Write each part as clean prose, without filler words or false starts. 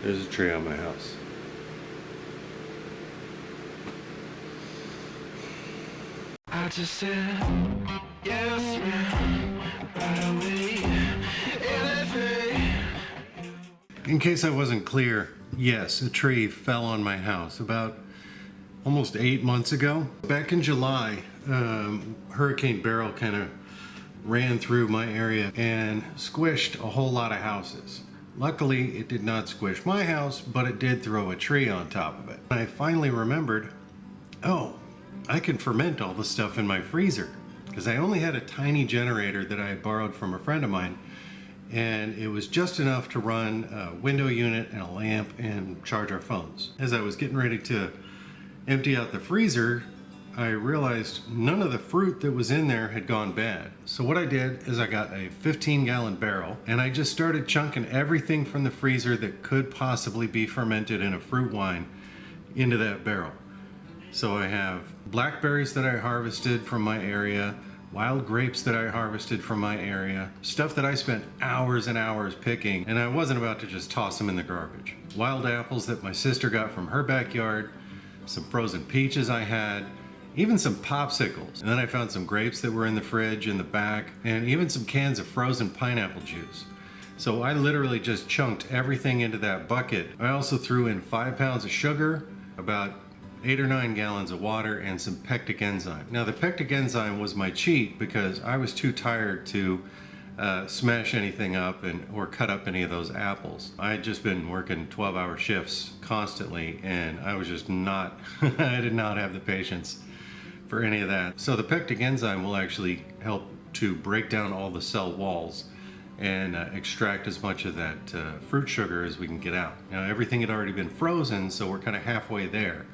There's a tree on my house. I just said, yes, man, right away, anything. In case I wasn't clear, yes, a tree fell on my house about almost 8 months ago. Back in July, Hurricane Beryl kind of ran through my area and squished a whole lot of houses. Luckily, it did not squish my house, but it did throw a tree on top of it. I finally remembered, oh, I can ferment all the stuff in my freezer, because I only had a tiny generator that I had borrowed from a friend of mine, and it was just enough to run a window unit and a lamp and charge our phones. As I was getting ready to empty out the freezer, I realized none of the fruit that was in there had gone bad. So what I did is I got a 15-gallon barrel and I just started chunking everything from the freezer that could possibly be fermented in a fruit wine into that barrel. So I have blackberries that I harvested from my area, wild grapes that I harvested from my area, stuff that I spent hours and hours picking, and I wasn't about to just toss them in the garbage. Wild apples that my sister got from her backyard, some frozen peaches I had, even some popsicles. And then I found some grapes that were in the fridge in the back, and even some cans of frozen pineapple juice. So I literally just chunked everything into that bucket. I also threw in 5 pounds of sugar, about 8 or 9 gallons of water, and some pectic enzyme. Now the pectic enzyme was my cheat because I was too tired to smash anything up or cut up any of those apples. I had just been working 12-hour shifts constantly, and I was just not, I did not have the patience for any of that. So the pectic enzyme will actually help to break down all the cell walls and extract as much of that fruit sugar as we can get out. Now everything had already been frozen, so we're kind of halfway there.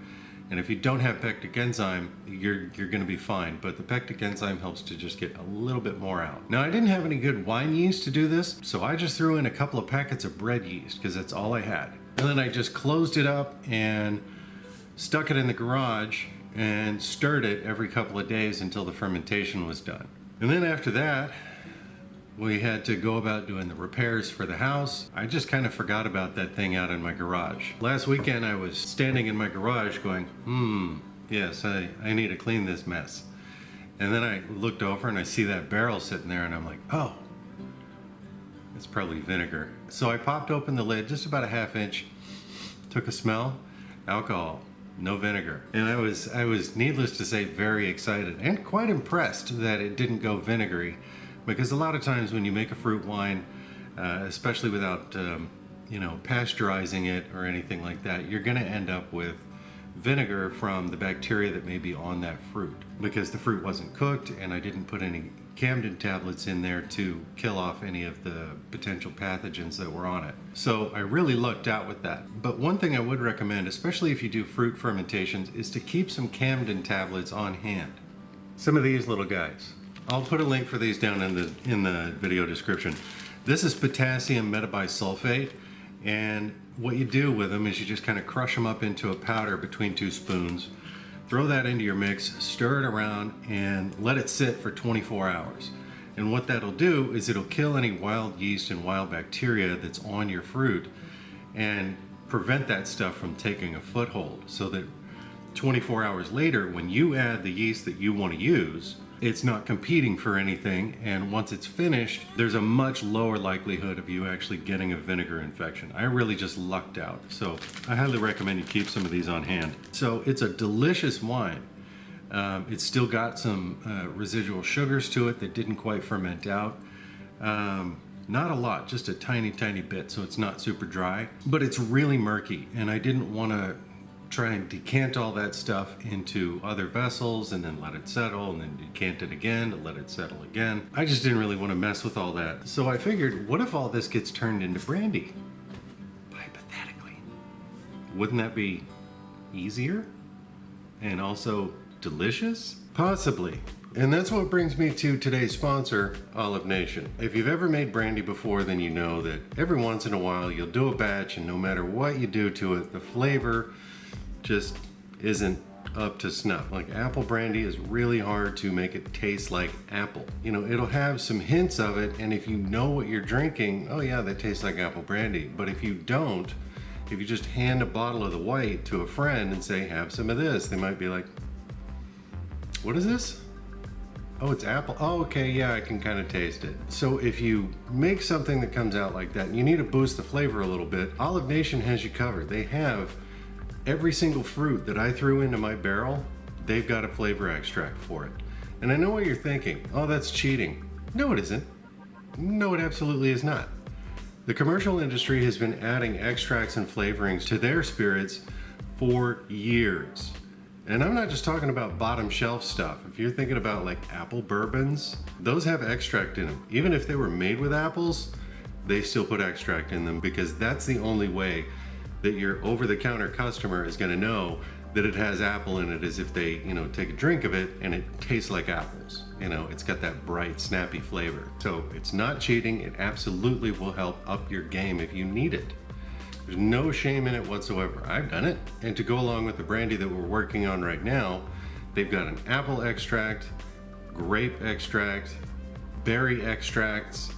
And if you don't have pectic enzyme, you're going to be fine. But the pectic enzyme helps to just get a little bit more out. Now, I didn't have any good wine yeast to do this, so I just threw in a couple of packets of bread yeast because that's all I had. And then I just closed it up and stuck it in the garage and stirred it every couple of days until the fermentation was done. And then after that, we had to go about doing the repairs for the house. I just kind of forgot about that thing out in my garage. Last weekend I was standing in my garage going, yes, I need to clean this mess. And then I looked over and I see that barrel sitting there and I'm like, oh, it's probably vinegar. So I popped open the lid just about a ½ inch, took a smell, alcohol, no vinegar. And I was needless to say very excited and quite impressed that it didn't go vinegary. Because a lot of times when you make a fruit wine, especially without pasteurizing it or anything like that, you're going to end up with vinegar from the bacteria that may be on that fruit. Because the fruit wasn't cooked and I didn't put any Camden tablets in there to kill off any of the potential pathogens that were on it. So I really lucked out with that. But one thing I would recommend, especially if you do fruit fermentations, is to keep some Camden tablets on hand. Some of these little guys. I'll put a link for these down in the video description. This is potassium metabisulfate, and what you do with them is you just kind of crush them up into a powder between 2 spoons, throw that into your mix, stir it around, and let it sit for 24 hours. And what that'll do is it'll kill any wild yeast and wild bacteria that's on your fruit and prevent that stuff from taking a foothold, so that 24 hours later, when you add the yeast that you want to use, it's not competing for anything, and once it's finished, there's a much lower likelihood of you actually getting a vinegar infection. I really just lucked out, so I highly recommend you keep some of these on hand. So it's a delicious wine. It's still got some residual sugars to it that didn't quite ferment out. Not a lot, just a tiny bit, so it's not super dry, but it's really murky, and I didn't want to try and decant all that stuff into other vessels and then let it settle and then decant it again to let it settle again. I just didn't really want to mess with all that. So I figured, what if all this gets turned into brandy? Hypothetically. Wouldn't that be easier? And also delicious? Possibly. And that's what brings me to today's sponsor, Olive Nation. If you've ever made brandy before, then you know that every once in a while you'll do a batch, and no matter what you do to it, the flavor just isn't up to snuff. Like apple brandy is really hard to make it taste like apple. You know, it'll have some hints of it, and if you know what you're drinking, oh yeah, that tastes like apple brandy. But if you don't, If you just hand a bottle of the white to a friend and say, have some of this, they might be like, what is this? Oh, it's apple. Oh, okay, yeah, I can kind of taste it. So if you make something that comes out like that and you need to boost the flavor a little bit, Olive Nation has you covered. They have every single fruit that I threw into my barrel, they've got a flavor extract for it. And I know what you're thinking. Oh, that's cheating. No, it isn't. No, it absolutely is not. The commercial industry has been adding extracts and flavorings to their spirits for years. And I'm not just talking about bottom shelf stuff. If you're thinking about like apple bourbons, those have extract in them. Even if they were made with apples, they still put extract in them because that's the only way that your over-the-counter customer is gonna know that it has apple in it, is if they, take a drink of it and it tastes like apples. It's got that bright, snappy flavor. So it's not cheating. It absolutely will help up your game if you need it. There's no shame in it whatsoever. I've done it. And to go along with the brandy that we're working on right now, they've got an apple extract, grape extract, berry extracts,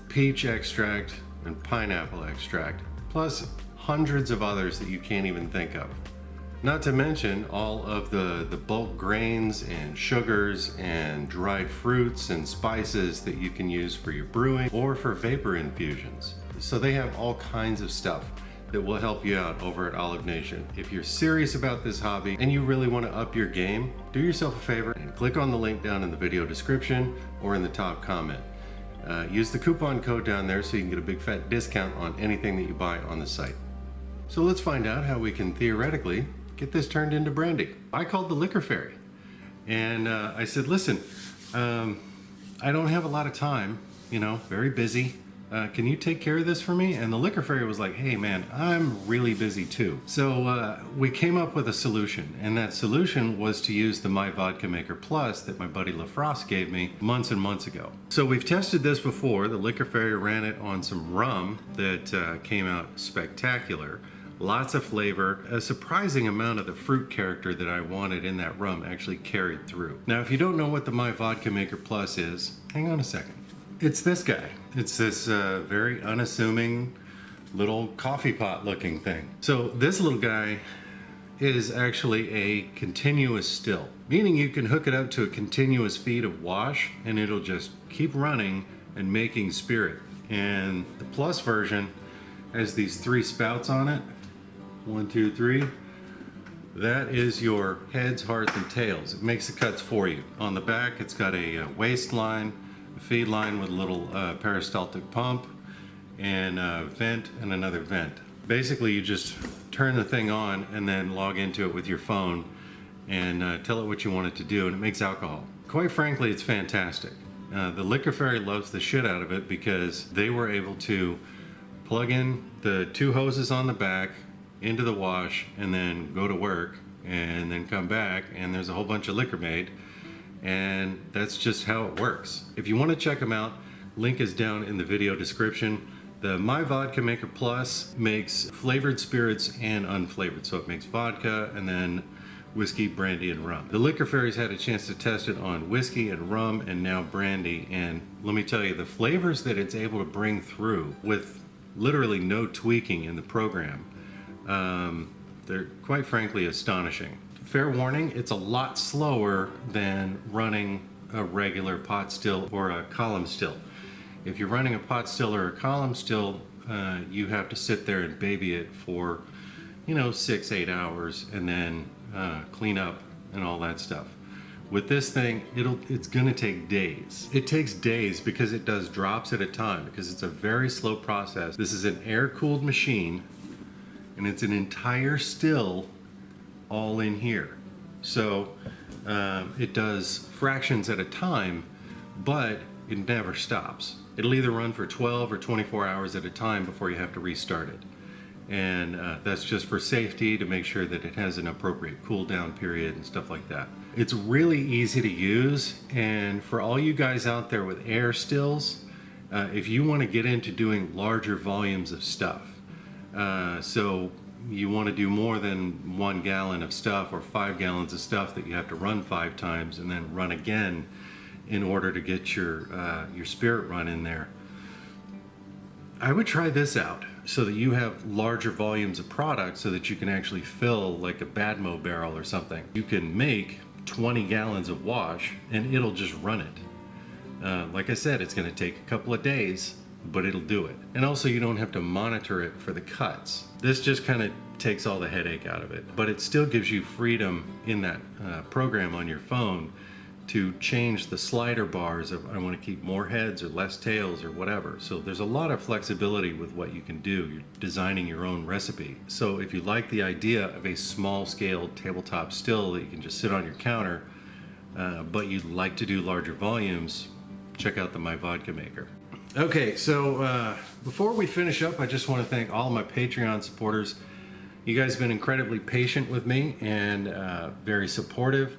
peach extract, and pineapple extract, plus hundreds of others that you can't even think of. Not to mention all of the bulk grains and sugars and dried fruits and spices that you can use for your brewing or for vapor infusions. So they have all kinds of stuff that will help you out over at Olive Nation. If you're serious about this hobby and you really want to up your game, do yourself a favor and click on the link down in the video description or in the top comment. Use the coupon code down there so you can get a big fat discount on anything that you buy on the site. So let's find out how we can theoretically get this turned into brandy. I called the liquor fairy and I said, listen, I don't have a lot of time, very busy. Can you take care of this for me? And the liquor fairy was like, hey man, I'm really busy too. So we came up with a solution, and that solution was to use the My Vodka Maker Plus that my buddy LaFrost gave me months and months ago. So we've tested this before. The liquor fairy ran it on some rum that came out spectacular. Lots of flavor. A surprising amount of the fruit character that I wanted in that rum actually carried through. Now, if you don't know what the My Vodka Maker Plus is, hang on a second. It's this guy. It's this very unassuming little coffee pot looking thing. So this little guy is actually a continuous still, meaning you can hook it up to a continuous feed of wash and it'll just keep running and making spirit. And the Plus version has these 3 spouts on it. 1, 2, 3. That is your heads, hearts, and tails. It makes the cuts for you. On the back, it's got a waistline, a feed line with a little peristaltic pump, and a vent and another vent. Basically, you just turn the thing on and then log into it with your phone and tell it what you want it to do, and it makes alcohol. Quite frankly, it's fantastic. The liquor fairy loves the shit out of it because they were able to plug in the 2 hoses on the back into the wash and then go to work and then come back and there's a whole bunch of liquor made, and that's just how it works. If you want to check them out, link is down in the video description. The My Vodka Maker Plus makes flavored spirits and unflavored, so it makes vodka and then whiskey, brandy, and rum. The liquor fairies had a chance to test it on whiskey and rum and now brandy, and let me tell you, the flavors that it's able to bring through with literally no tweaking in the program, they're quite frankly astonishing. Fair warning, it's a lot slower than running a regular pot still or a column still. If you're running a pot still or a column still, you have to sit there and baby it for 6-8 hours and then clean up and all that stuff. With this thing, it's gonna take days. It takes days because it does drops at a time, because it's a very slow process. This is an air-cooled machine and it's an entire still all in here. So it does fractions at a time, but it never stops. It'll either run for 12 or 24 hours at a time before you have to restart it. And that's just for safety, to make sure that it has an appropriate cool down period and stuff like that. It's really easy to use, and for all you guys out there with air stills, if you want to get into doing larger volumes of stuff, so you want to do more than 1 gallon of stuff or 5 gallons of stuff that you have to run 5 times and then run again in order to get your spirit run in there, I would try this out. so that you have larger volumes of product so that you can actually fill like a Badmo barrel or something. You can make 20 gallons of wash and it'll just run it. Like I said, it's going to take a couple of days, but it'll do it. And also you don't have to monitor it for the cuts. This just kind of takes all the headache out of it, but it still gives you freedom in that program on your phone to change the slider bars of I want to keep more heads or less tails or whatever. So there's a lot of flexibility with what you can do. You're designing your own recipe. So if you like the idea of a small scale tabletop still that you can just sit on your counter, but you'd like to do larger volumes, check out the My Vodka Maker. Okay, so before we finish up, I just want to thank all of my Patreon supporters. You guys have been incredibly patient with me and very supportive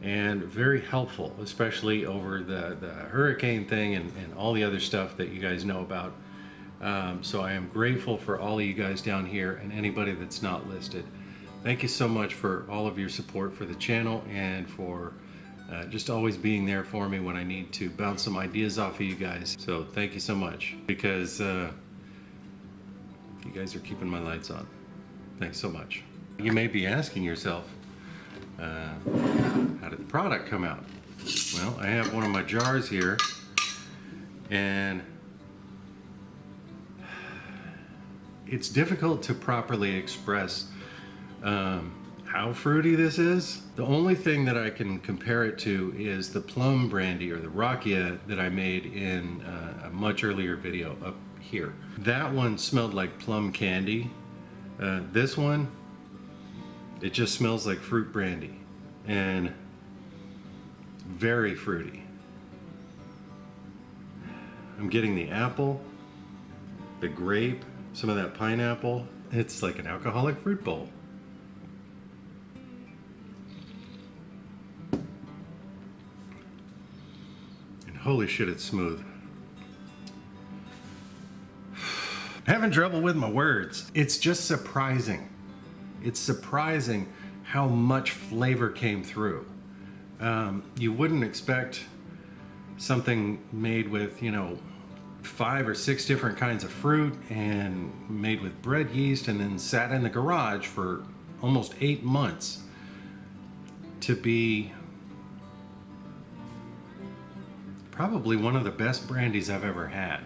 and very helpful, especially over the hurricane thing and all the other stuff that you guys know about. So I am grateful for all of you guys down here and anybody that's not listed. Thank you so much for all of your support for the channel and for just always being there for me when I need to bounce some ideas off of you guys. So thank you so much, because you guys are keeping my lights on. Thanks so much. You may be asking yourself, how did the product come out? Well, I have one of my jars here, and it's difficult to properly express how fruity this is. The only thing that I can compare it to is the plum brandy or the rakia that I made in a much earlier video up here. That one smelled like plum candy. This one, it just smells like fruit brandy and very fruity. I'm getting the apple, the grape, some of that pineapple. It's like an alcoholic fruit bowl. And holy shit, it's smooth. Having trouble with my words. It's just surprising. It's surprising how much flavor came through. You wouldn't expect something made with, 5 or 6 different kinds of fruit and made with bread yeast and then sat in the garage for almost 8 months to be probably one of the best brandies I've ever had.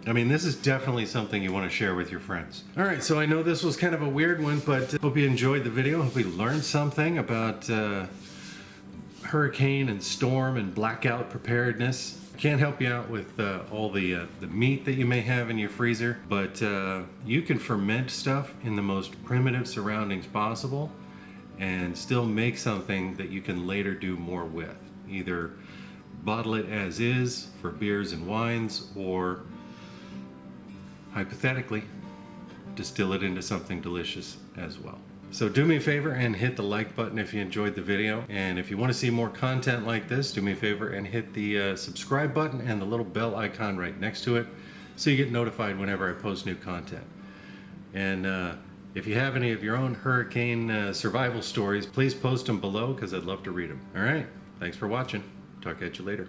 I mean, this is definitely something you want to share with your friends. All right, so I know this was kind of a weird one, but hope you enjoyed the video. Hope you learned something about hurricane and storm and blackout preparedness. Can't help you out with all the meat that you may have in your freezer, but you can ferment stuff in the most primitive surroundings possible and still make something that you can later do more with. Either bottle it as is for beers and wines, or hypothetically, distill it into something delicious as well. So do me a favor and hit the like button if you enjoyed the video. And if you want to see more content like this, do me a favor and hit the subscribe button and the little bell icon right next to it so you get notified whenever I post new content. And if you have any of your own hurricane survival stories, please post them below because I'd love to read them. All right, thanks for watching. Talk at you later.